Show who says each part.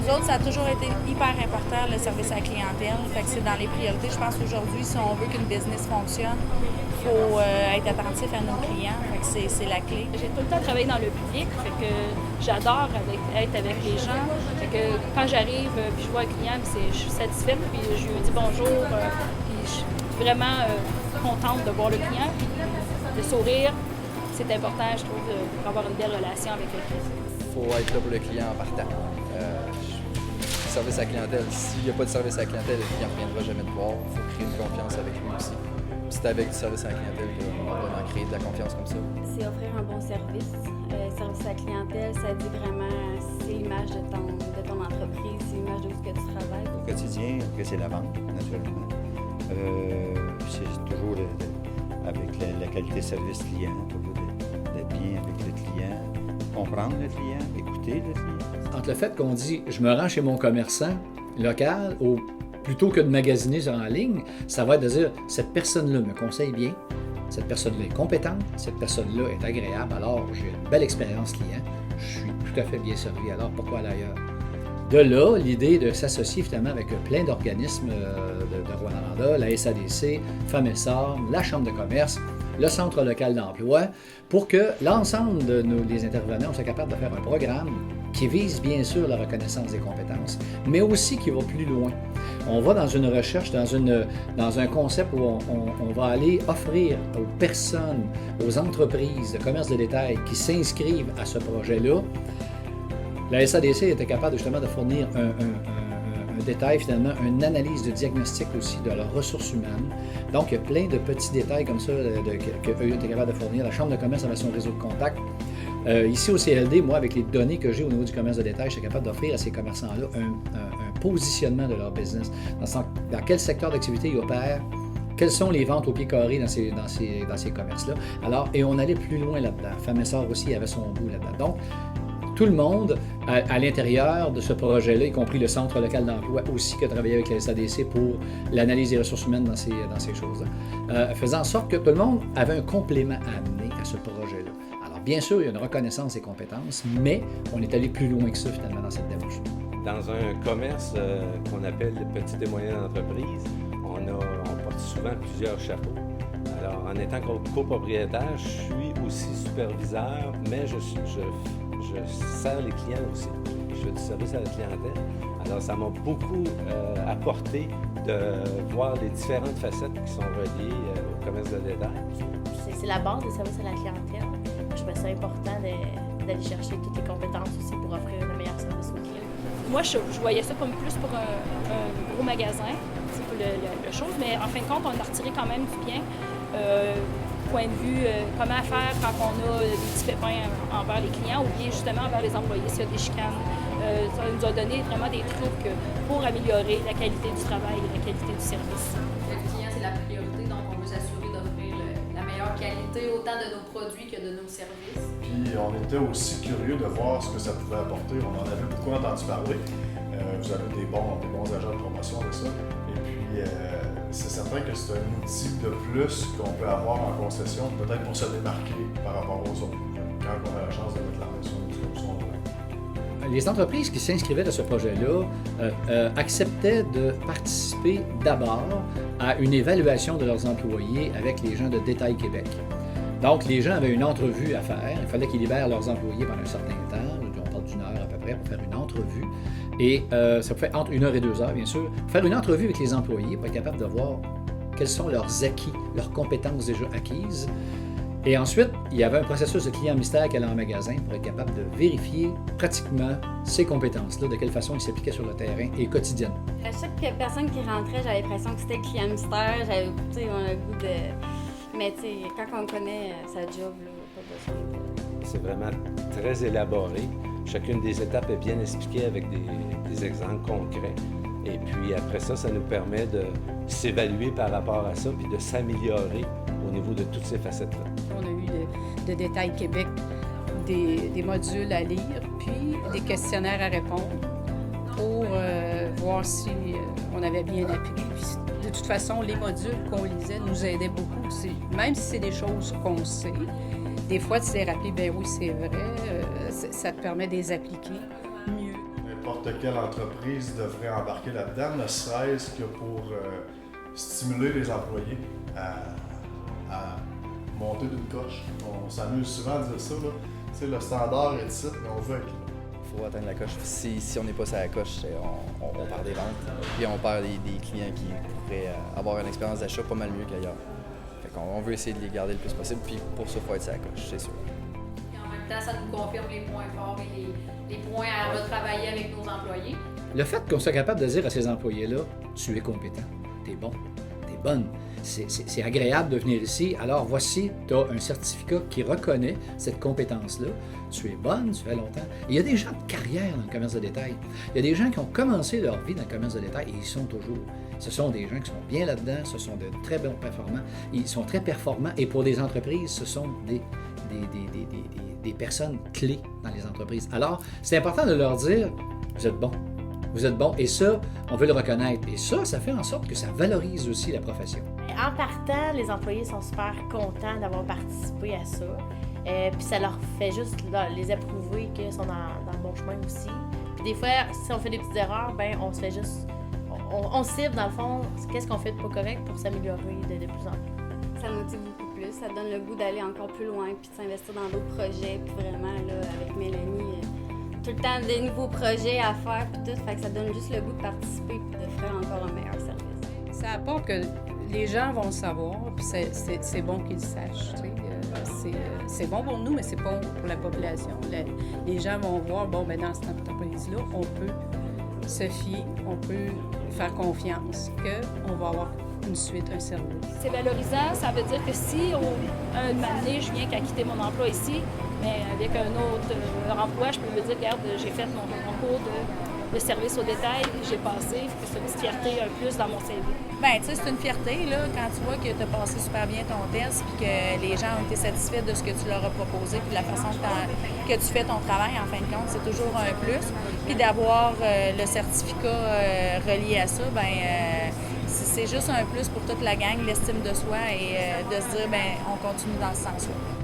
Speaker 1: autres, ça a toujours été hyper important, le service à la clientèle. Fait que c'est dans les priorités. Je pense qu'aujourd'hui, si on veut qu'une business fonctionne, il faut être attentif à nos clients. Fait que c'est la clé.
Speaker 2: J'ai tout le temps travaillé dans le public, fait que j'adore être avec les gens. Fait que quand j'arrive puis je vois un client, je suis satisfaite, puis je lui dis bonjour, puis je suis vraiment contente de voir le client. Puis le sourire, c'est important, je trouve, pour avoir une belle relation avec le client.
Speaker 3: Il faut être là pour le client en partant. Service à la clientèle, s'il n'y a pas de service à la clientèle, le client ne reviendra jamais te voir. Il faut créer une confiance avec lui aussi. Puis c'est avec du service à la clientèle qu'on va en créer de la confiance comme ça.
Speaker 4: C'est offrir un bon service. Service à la clientèle, ça dit vraiment, c'est l'image de ton entreprise, c'est l'image de où que tu travailles.
Speaker 5: Au quotidien, après c'est la vente, naturellement. C'est toujours avec la qualité de service client, toujours d'être bien avec le client, comprendre le client, écouter le client.
Speaker 6: Entre le fait qu'on dit « je me rends chez mon commerçant local » plutôt que de magasiner en ligne, ça va être de dire « cette personne-là me conseille bien, cette personne-là est compétente, cette personne-là est agréable, alors j'ai une belle expérience client, je suis tout à fait bien servi, alors pourquoi aller ailleurs? » De là, l'idée de s'associer finalement avec plein d'organismes de Rouyn-Noranda, la SADC, Femmes et Essor, la Chambre de commerce, le Centre local d'emploi, pour que l'ensemble de des intervenants soient capables de faire un programme qui vise bien sûr la reconnaissance des compétences, mais aussi qui va plus loin. On va dans une recherche, dans un concept où on va aller offrir aux personnes, aux entreprises de commerce de détail qui s'inscrivent à ce projet-là. La SADC était capable justement de fournir un détail, finalement, une analyse de diagnostic aussi de leurs ressources humaines. Donc, il y a plein de petits détails comme ça qu'eux étaient capables de fournir. La Chambre de commerce avait son réseau de contacts. Ici au CLD, moi, avec les données que j'ai au niveau du commerce de détail, je suis capable d'offrir à ces commerçants-là un positionnement de leur business. Dans quel secteur d'activité ils opèrent, quelles sont les ventes au pied carré dans ces commerces-là. Alors, et on allait plus loin là-dedans. Femmes et Essor aussi avait son bout là-dedans. Donc, tout le monde, à l'intérieur de ce projet-là, y compris le Centre local d'emploi aussi, qui a travaillé avec la SADC pour l'analyse des ressources humaines dans ces choses-là, faisant en sorte que tout le monde avait un complément à amener à ce projet-là. Alors, bien sûr, il y a une reconnaissance des compétences, mais on est allé plus loin que ça, finalement, dans cette démarche.
Speaker 7: Dans un commerce qu'on appelle petites et moyennes entreprises, on porte souvent plusieurs chapeaux. Alors, en étant copropriétaire, je suis aussi superviseur, mais je sers les clients aussi. Je fais du service à la clientèle. Alors, ça m'a beaucoup apporté de voir les différentes facettes qui sont reliées au commerce de détail.
Speaker 8: C'est la base des services à la clientèle. Je trouve ça important d'aller chercher toutes les compétences aussi pour offrir le meilleur service aux clients.
Speaker 2: Moi, je voyais ça comme plus pour un gros magasin, c'est pour le chose, mais en fin de compte, on a retiré quand même du bien. Point de vue, comment faire quand on a des petits pépins envers les clients ou bien justement envers les employés s'il y a des chicanes. Ça nous a donné vraiment des trucs pour améliorer la qualité du travail et la qualité du service.
Speaker 9: Le client, c'est la priorité, donc on veut s'assurer d'offrir la meilleure qualité autant de nos produits que de nos services.
Speaker 10: Puis on était aussi curieux de voir ce que ça pouvait apporter. On en avait beaucoup entendu parler. Vous avez des bons agents de promotion de ça. Et puis, c'est certain que c'est un outil de plus qu'on peut avoir en concession, peut-être pour se démarquer par rapport aux autres, quand on a la chance de mettre la main sur une.
Speaker 6: Les entreprises qui s'inscrivaient à ce projet-là acceptaient de participer d'abord à une évaluation de leurs employés avec les gens de Détail Québec. Donc, les gens avaient une entrevue à faire. Il fallait qu'ils libèrent leurs employés pendant un certain temps. On parle d'une heure à peu près pour faire une entrevue. Et ça peut faire entre 1 heure et 2 heures, bien sûr. Faire une entrevue avec les employés pour être capable de voir quels sont leurs acquis, leurs compétences déjà acquises. Et ensuite, il y avait un processus de client mystère qui allait en magasin pour être capable de vérifier pratiquement ces compétences-là, de quelle façon ils s'appliquaient sur le terrain et quotidiennement.
Speaker 4: À chaque personne qui rentrait, j'avais l'impression que c'était le client mystère. On a le goût de... Mais quand on connaît sa job, là, pas besoin de...
Speaker 7: C'est vraiment très élaboré. Chacune des étapes est bien expliquée avec des exemples concrets. Et puis après ça, ça nous permet de s'évaluer par rapport à ça puis de s'améliorer au niveau de toutes ces facettes-là.
Speaker 11: On a eu de Détail Québec des modules à lire, puis des questionnaires à répondre pour voir si on avait bien appris. Puis, de toute façon, les modules qu'on lisait nous aidaient beaucoup. Même si c'est des choses qu'on sait, des fois, tu t'es rappelé, ben oui, c'est vrai, ça te permet de les appliquer mieux.
Speaker 10: n'importe quelle entreprise devrait embarquer là-dedans, ne serait-ce que pour stimuler les employés à monter d'une coche. On s'amuse souvent à dire ça, là. Tu sais, le standard est ici, mais on veut être là.
Speaker 3: Il faut atteindre la coche. Si on n'est pas sur la coche, on perd des ventes, puis on perd des clients qui pourraient avoir une expérience d'achat pas mal mieux qu'ailleurs. Fait qu'on veut essayer de les garder le plus possible, puis pour ça, il faut être sur la coche, c'est sûr.
Speaker 9: Et en même temps, ça nous confirme les points forts et les points à retravailler avec nos employés.
Speaker 6: Le fait qu'on soit capable de dire à ces employés-là, tu es compétent, tu es bon, tu es bonne, c'est agréable de venir ici. Alors voici, tu as un certificat qui reconnaît cette compétence-là. Tu es bonne, tu fais longtemps. Et il y a des gens de carrière dans le commerce de détail. Il y a des gens qui ont commencé leur vie dans le commerce de détail et ils sont toujours. Ce sont des gens qui sont bien là-dedans, ce sont de très bons performants. Ils sont très performants et pour des entreprises, ce sont des personnes clés dans les entreprises. Alors, c'est important de leur dire, vous êtes bons. Vous êtes bon et ça, on veut le reconnaître. Et ça fait en sorte que ça valorise aussi la profession.
Speaker 8: En partant, les employés sont super contents d'avoir participé à ça. Puis ça leur fait juste les approuver qu'ils sont dans le bon chemin aussi. Puis des fois, si on fait des petites erreurs, ben on se fait juste... On cible, dans le fond, qu'est-ce qu'on fait de pas correct pour s'améliorer de plus en plus.
Speaker 4: Ça motive beaucoup plus. Ça donne le goût d'aller encore plus loin puis de s'investir dans d'autres projets. Puis vraiment, là, avec Mélanie... tout le temps des nouveaux projets à faire puis tout, fait que ça donne juste le goût de participer puis de faire encore un meilleur service.
Speaker 11: Ça apporte que les gens vont le savoir, puis c'est bon qu'ils le sachent. C'est bon pour nous, mais c'est bon pour la population. Les gens vont voir, bon, ben dans cette entreprise-là, on peut se fier, on peut faire confiance qu'on va avoir une suite, un service.
Speaker 2: C'est valorisant, ça veut dire que si un moment donné, je viens qu'à quitter mon emploi ici, mais avec un autre emploi, je peux me dire, regarde, j'ai fait mon concours de service au détail, j'ai passé, c'est une petite fierté un plus dans mon CV.
Speaker 1: Bien, tu sais, c'est une fierté, là, quand tu vois que tu as passé super bien ton test puis que les gens ont été satisfaits de ce que tu leur as proposé puis de la façon que tu fais ton travail, en fin de compte, c'est toujours un plus. Puis d'avoir le certificat relié à ça, bien, c'est juste un plus pour toute la gang, l'estime de soi et de se dire, bien, on continue dans ce sens-là.